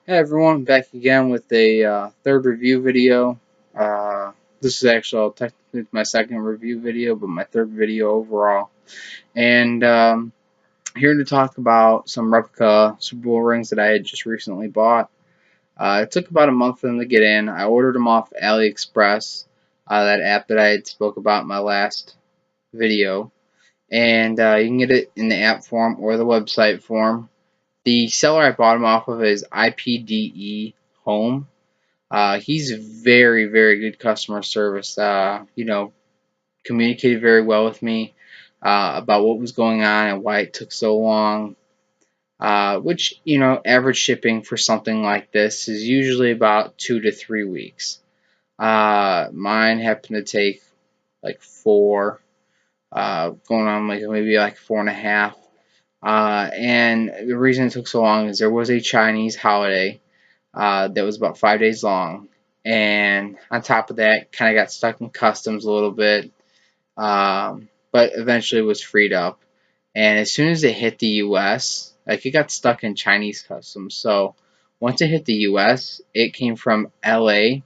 Hey everyone, back again with a third review video. This is actually technically my second review video, but my third video overall. And here to talk about some replica Super Bowl rings that I had just recently bought. It took about a month for them to get in. I ordered them off Aliexpress, that app that I had spoke about in my last video. And you can get it in the app form or the website form. The seller I bought them off of is IPDE Home. He's very, very good customer service. Communicated very well with me about what was going on and why it took so long. Which, average shipping for something like this is usually about 2 to 3 weeks. Mine happened to take like 4, going on like maybe like 4.5. And the reason it took so long is there was a Chinese holiday that was about 5 days long. And on top of that, kind of got stuck in customs a little bit, but eventually was freed up. And as soon as it hit the U.S., like it got stuck in Chinese customs. So once it hit the U.S., it came from L.A.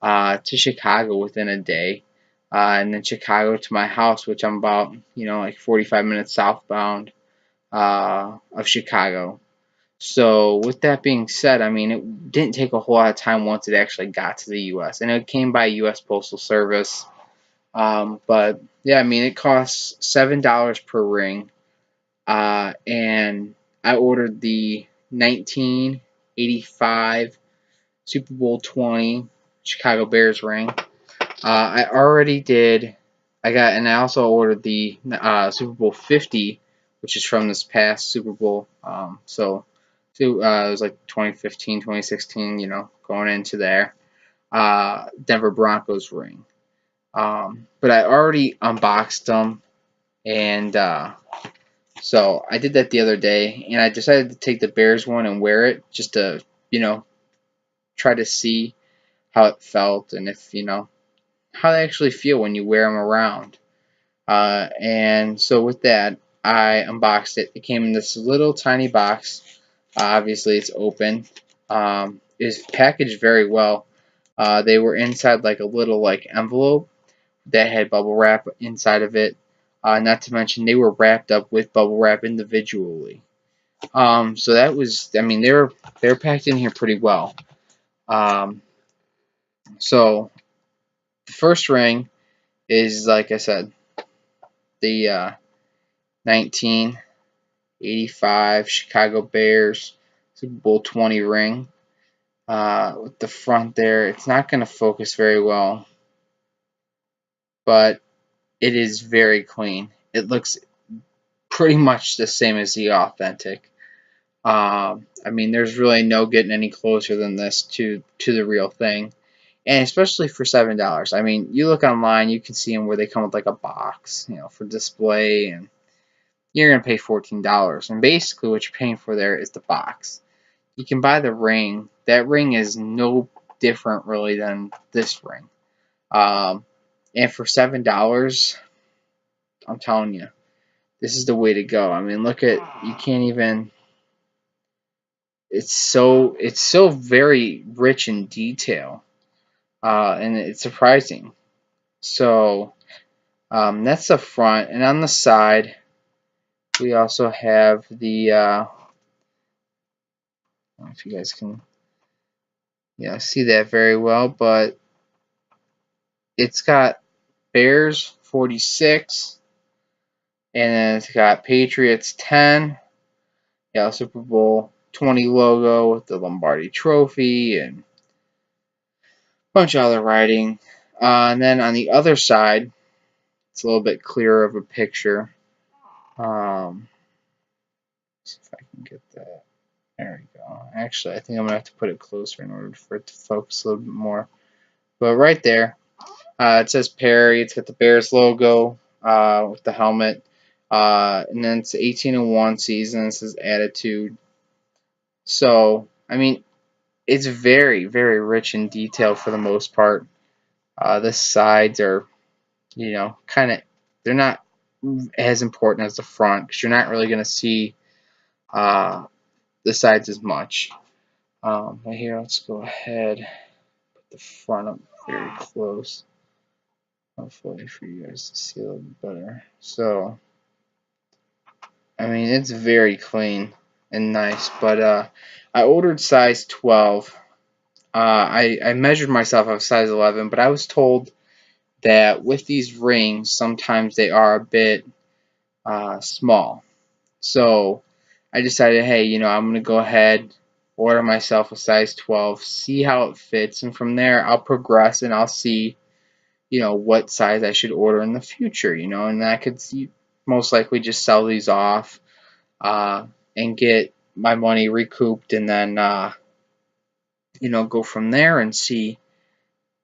To Chicago within a day, and then Chicago to my house, which I'm about like 45 minutes southbound of Chicago. So with that being said, I mean, it didn't take a whole lot of time once it actually got to the U.S. and it came by U.S. Postal Service. But yeah, I mean, it costs $7 per ring, and I ordered the 1985 Super Bowl 20 Chicago Bears ring. I already did. And I also ordered the Super Bowl 50, which is from this past Super Bowl. It was like 2015, 2016, going into there. Denver Broncos ring. But I already unboxed them, and so I did that the other day, and I decided to take the Bears one and wear it just to, try to see how it felt and if, how they actually feel when you wear them around. And so with that, I unboxed it. It came in this little tiny box. Obviously, it's open. It's packaged very well. They were inside like a little like envelope that had bubble wrap inside of it. Not to mention they were wrapped up with bubble wrap individually. So that was, I mean, they're packed in here pretty well. Um, so the first ring is, like I said, the 1985 Chicago Bears Super Bowl 20 ring. With the front there, it's not going to focus very well, but it is very clean. It looks pretty much the same as the authentic. I mean, there's really no getting any closer than this to the real thing, and especially for $7. I mean, you look online, you can see them where they come with like a box, for display, and you're gonna pay $14. And basically, what you're paying for there is the box. You can buy the ring. That ring is no different really than this ring. Um, and for $7, I'm telling you, this is the way to go. I mean, look at, you can't even. It's so very rich in detail, and it's surprising. So that's the front, and on the side we also have the. I don't know if you guys can, see that very well, but it's got Bears 46, and then it's got Patriots 10. Yeah, Super Bowl 20 logo with the Lombardi Trophy and a bunch of other writing. And then on the other side, it's a little bit clearer of a picture. See if I can get that. There we go. Actually, I think I'm going to have to put it closer in order for it to focus a little bit more. But right there, it says Perry. It's got the Bears logo with the helmet. And then it's 18-1 season. It says Attitude. So, I mean, it's very, very rich in detail for the most part. The sides are, kind of, they're not as important as the front because you're not really going to see the sides as much. Right here, let's go ahead, put the front up very close, hopefully for you guys to see a little bit better. So, I mean, it's very clean and nice, but I ordered size 12. I measured myself, I was size 11, but I was told that with these rings, sometimes they are a bit small. So I decided, hey, I'm going to go ahead, order myself a size 12, see how it fits, and from there I'll progress and I'll see, what size I should order in the future, and I could most likely just sell these off and get my money recouped, and then, go from there and see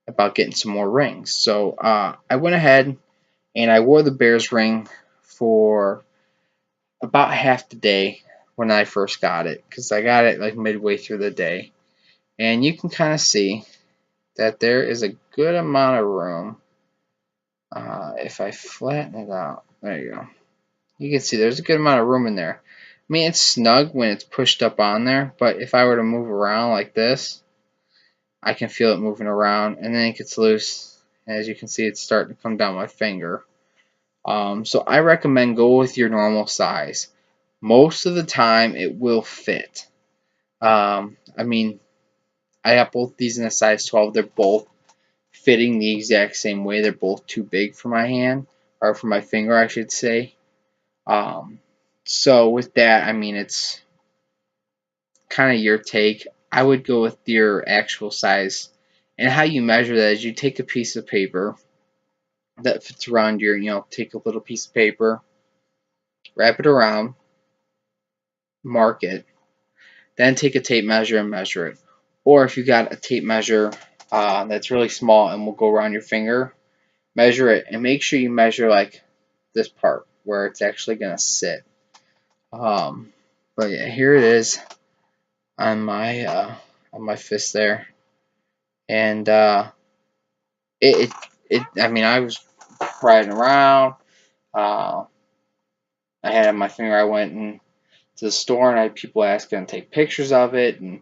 about getting some more rings. So I went ahead and I wore the Bears ring for about half the day when I first got it, because I got it like midway through the day, and you can kind of see that there is a good amount of room. If I flatten it out, there you go. You can see there's a good amount of room in there. I mean, it's snug when it's pushed up on there, but if I were to move around like this, I can feel it moving around, and then it gets loose. As you can see, it's starting to come down my finger. So I recommend go with your normal size. Most of the time, it will fit. I mean, I got both these in a size 12. They're both fitting the exact same way. They're both too big for my hand, or for my finger, I should say. So with that, I mean, it's kind of your take. I would go with your actual size. And how you measure that is you take a piece of paper that fits around your, take a little piece of paper, wrap it around, mark it, then take a tape measure and measure it. Or if you got a tape measure that's really small and will go around your finger, measure it and make sure you measure like this part where it's actually going to sit. But yeah, here it is on my fist there, and I mean, I was riding around. I had it on my finger. I went to the store and I had people asking to take pictures of it and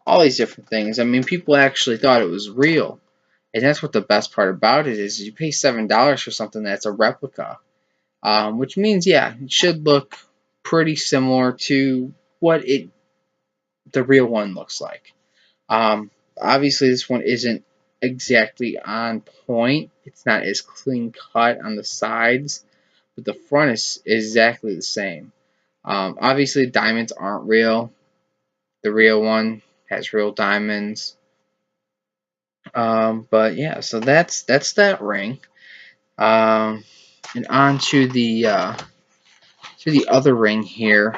all these different things. I mean, people actually thought it was real. And that's what the best part about it is you pay $7 for something that's a replica. Which means, yeah, it should look pretty similar to what the real one looks like. Obviously, this one isn't exactly on point. It's not as clean cut on the sides, but the front is exactly the same. Obviously, diamonds aren't real. The real one has real diamonds. But yeah, so that's that ring. And on to the other ring here.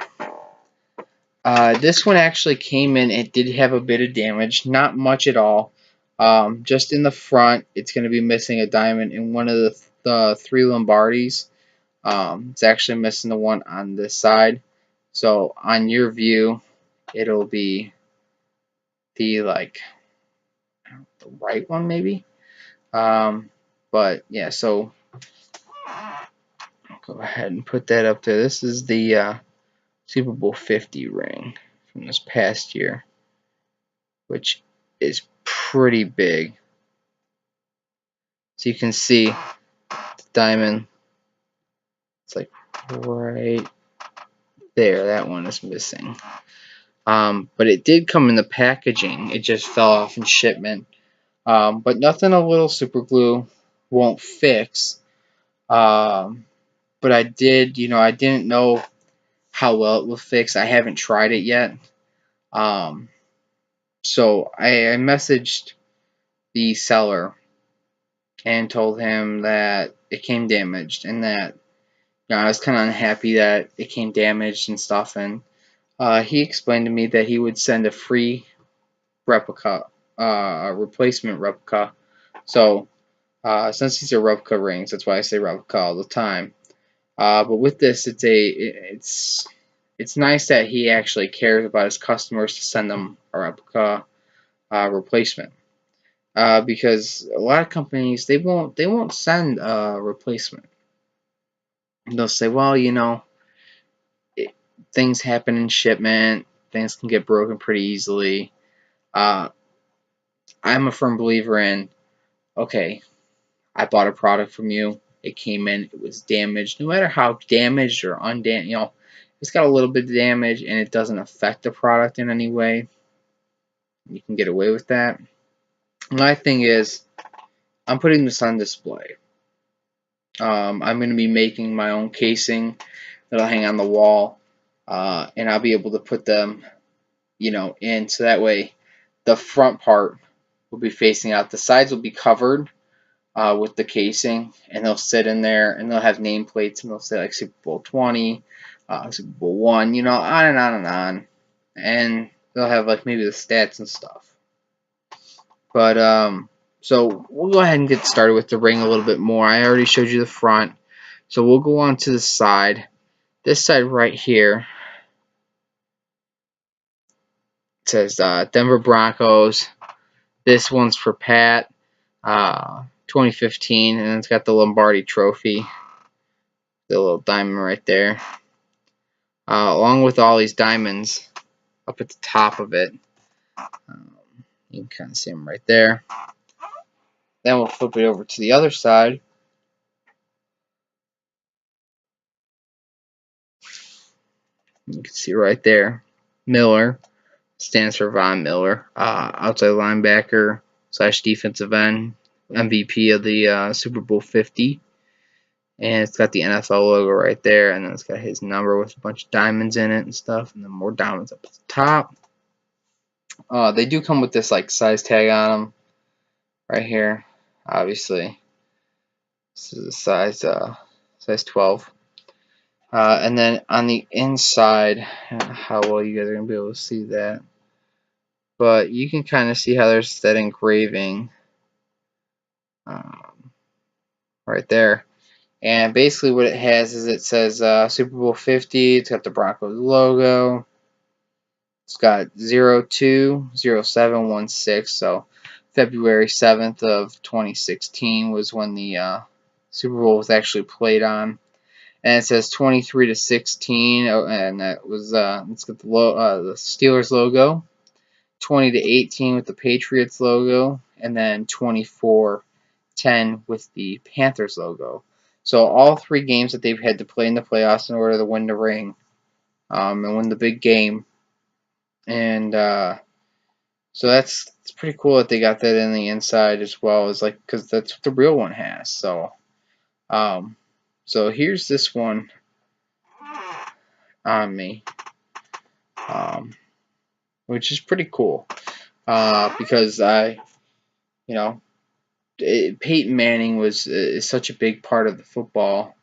This one actually came in. It did have a bit of damage, not much at all. Just in the front, it's going to be missing a diamond in one of the three Lombardis. It's actually missing the one on this side. So on your view, it'll be the the right one maybe. But yeah, so I'll go ahead and put that up there. This is the Super Bowl 50 ring from this past year, which is pretty big. So you can see the diamond. It's like right there. That one is missing. But it did come in the packaging. It just fell off in shipment. But nothing a little super glue won't fix. But I did, I didn't know how well it will fix. I haven't tried it yet. So I messaged the seller and told him that it came damaged and that I was kind of unhappy that it came damaged and stuff. And he explained to me that he would send a free replica, a replacement replica. So since these are replica rings, that's why I say replica all the time. But with this, it's nice that he actually cares about his customers to send them a replica replacement. Because a lot of companies they won't send a replacement. They'll say, well, things happen in shipment, things can get broken pretty easily. I'm a firm believer in, okay, I bought a product from you. It came in, it was damaged. No matter how damaged or undamaged, it's got a little bit of damage and it doesn't affect the product in any way, you can get away with that. My thing is, I'm putting this on display. I'm going to be making my own casing that'll hang on the wall, and I'll be able to put them, in, so that way the front part will be facing out. The sides will be covered with the casing, and they'll sit in there, and they'll have nameplates, and they'll say like Super Bowl 20, Super Bowl 1, on and on and on, and they'll have like maybe the stats and stuff. But so we'll go ahead and get started with the ring a little bit more. I already showed you the front, so we'll go on to the side. This side right here, it says Denver Broncos. This one's for Pat, 2015, and it's got the Lombardi Trophy, the little diamond right there, along with all these diamonds up at the top of it. You can kind of see them right there. Then we'll flip it over to the other side. You can see right there, Miller stands for Von Miller, outside linebacker / defensive end, MVP of the Super Bowl 50. And it's got the NFL logo right there, and then it's got his number with a bunch of diamonds in it and stuff, and then more diamonds up at the top. They do come with this like size tag on them right here. Obviously, this is a size 12. And then on the inside, I don't know how well you guys are gonna be able to see that, but you can kind of see how there's that engraving right there. And basically what it has is it says Super Bowl 50. It's got the Broncos logo. It's got 02/07/16. So February 7th of 2016 was when the Super Bowl was actually played on. And it says 23/16, and that was it's got the Steelers logo. 20/18 with the Patriots logo, and then 24/10 with the Panthers logo. So all 3 games that they've had to play in the playoffs in order to win the ring and win the big game. And so it's pretty cool that they got that in the inside as well, as like, because that's what the real one has. So so here's this one on me, which is pretty cool because Peyton Manning is such a big part of the football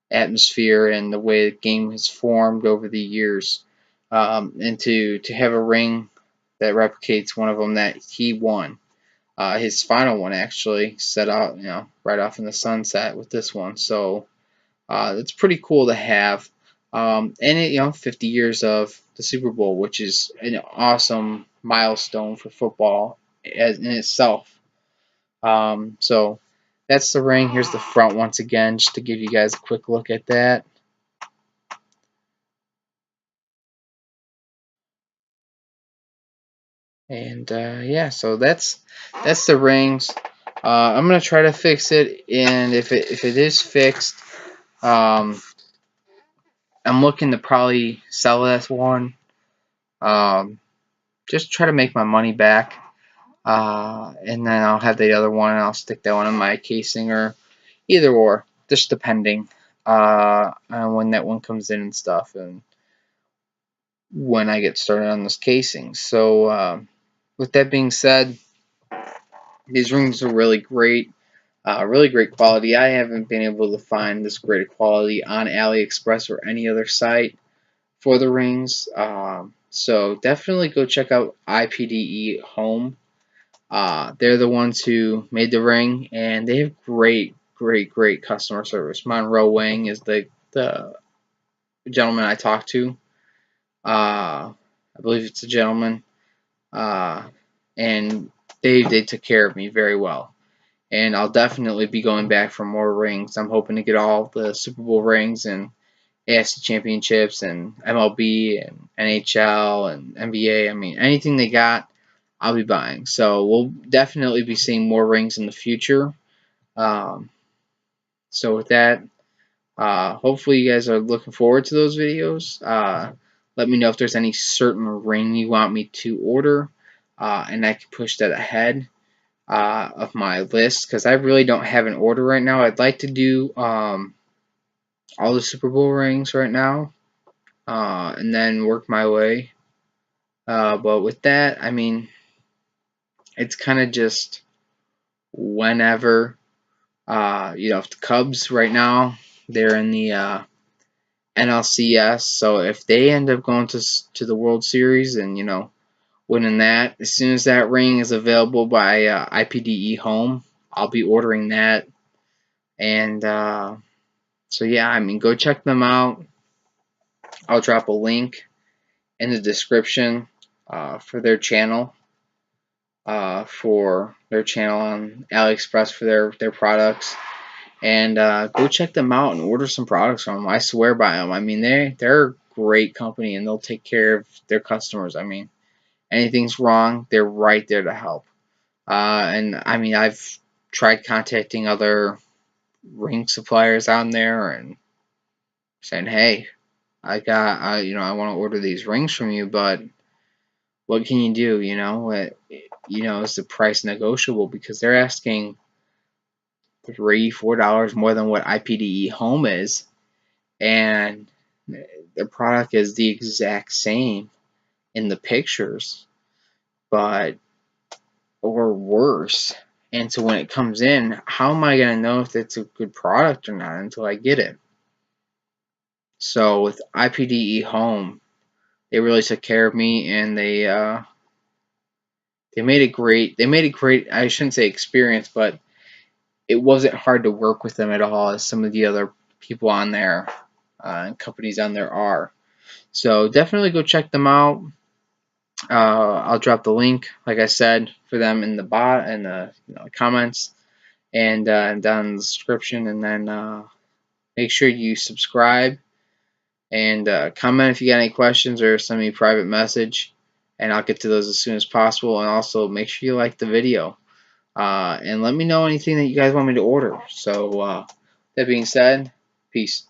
atmosphere and the way the game has formed over the years, and to have a ring that replicates one of them that he won, his final one actually, set out right off in the sunset with this one. So it's pretty cool to have, and it 50 years of the Super Bowl, which is an awesome milestone for football in itself. So that's the ring. Here's the front once again, just to give you guys a quick look at that. And yeah, so that's the rings. I'm gonna try to fix it, and if it is fixed, I'm looking to probably sell this one. Just try to make my money back, and then I'll have the other one, and I'll stick that one in my casing, or either or, just depending on when that one comes in and stuff, and when I get started on this casing. So with that being said, these rings are really great quality. I haven't been able to find this great quality on Aliexpress or any other site for the rings. So definitely go check out IPDE Home. They're the ones who made the ring, and they have great customer service. Monroe Wang is the gentleman I talked to. I believe it's a gentleman, and they took care of me very well. And I'll definitely be going back for more rings. I'm hoping to get all the Super Bowl rings and AFC championships and MLB and NHL and NBA. I mean, anything they got, I'll be buying. So we'll definitely be seeing more rings in the future. Um, so with that, hopefully you guys are looking forward to those videos. Let me know if there's any certain ring you want me to order, and I can push that ahead of my list, because I really don't have an order right now. I'd like to do all the Super Bowl rings right now, and then work my way. But with that, I mean, it's kind of just whenever. If the Cubs right now, they're in the NLCS, so if they end up going to the World Series and winning that, as soon as that ring is available by IPDE Home, I'll be ordering that. And so yeah, I mean, go check them out. I'll drop a link in the description for their channel. On Aliexpress for their products, and go check them out and order some products from them. I swear by them. I mean, they're a great company, and they'll take care of their customers. I mean, anything's wrong, they're right there to help. And I mean, I've tried contacting other ring suppliers on there and saying, hey, I want to order these rings from you, but what can you do? Is the price negotiable? Because they're asking $3-4 more than what IPDE Home is, and the product is the exact same in the pictures, but or worse. And so when it comes in, how am I gonna know if it's a good product or not until I get it? So with IPDE Home, they really took care of me, and they made it great. They made it great. I shouldn't say experience, but it wasn't hard to work with them at all, as some of the other people on there and companies on there are. So definitely go check them out. I'll drop the link, like I said, for them in the comments and down in the description. And then make sure you subscribe and comment if you got any questions, or send me a private message, and I'll get to those as soon as possible. And also make sure you like the video, and let me know anything that you guys want me to order. So that being said, peace.